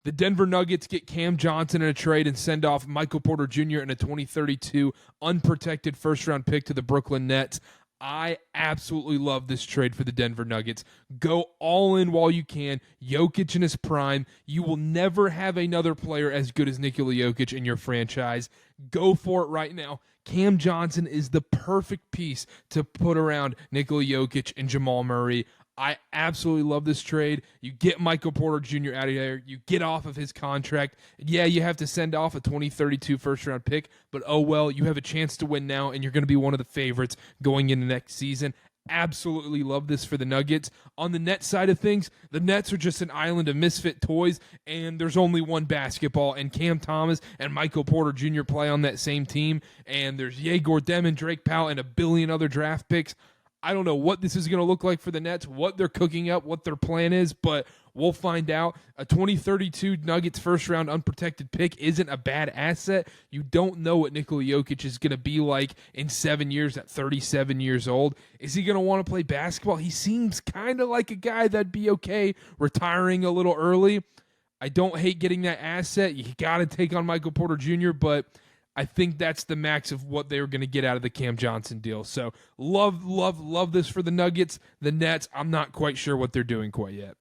The Denver Nuggets get Cam Johnson in a trade and send off Michael Porter Jr. in a 2032 unprotected first round pick to the Brooklyn Nets. I absolutely love this trade for the Denver Nuggets. Go all in while you can. Jokic in his prime. You will never have another player as good as Nikola Jokic in your franchise. Go for it right now. Cam Johnson is the perfect piece to put around Nikola Jokic and Jamal Murray. I absolutely love this trade. You get Michael Porter Jr. out of there. You get off of his contract. Yeah, you have to send off a 2032 first round pick, but oh well, you have a chance to win now, and you're going to be one of the favorites going into next season. Absolutely love this for the Nuggets. On the Nets side of things, the Nets are just an island of misfit toys, and there's only one basketball, and Cam Thomas and Michael Porter Jr. play on that same team, and there's Yegor Demon, Drake Powell, and a billion other draft picks. I don't know what this is going to look like for the Nets, what they're cooking up, what their plan is, but we'll find out. A 2032 Nuggets first-round unprotected pick isn't a bad asset. You don't know what Nikola Jokic is going to be like in 7 years at 37 years old. Is he going to want to play basketball? He seems kind of like a guy that'd be okay retiring a little early. I don't hate getting that asset. You got to take on Michael Porter Jr., but I think that's the max of what they were going to get out of the Cam Johnson deal. So love this for the Nuggets. The Nets, I'm not quite sure what they're doing quite yet.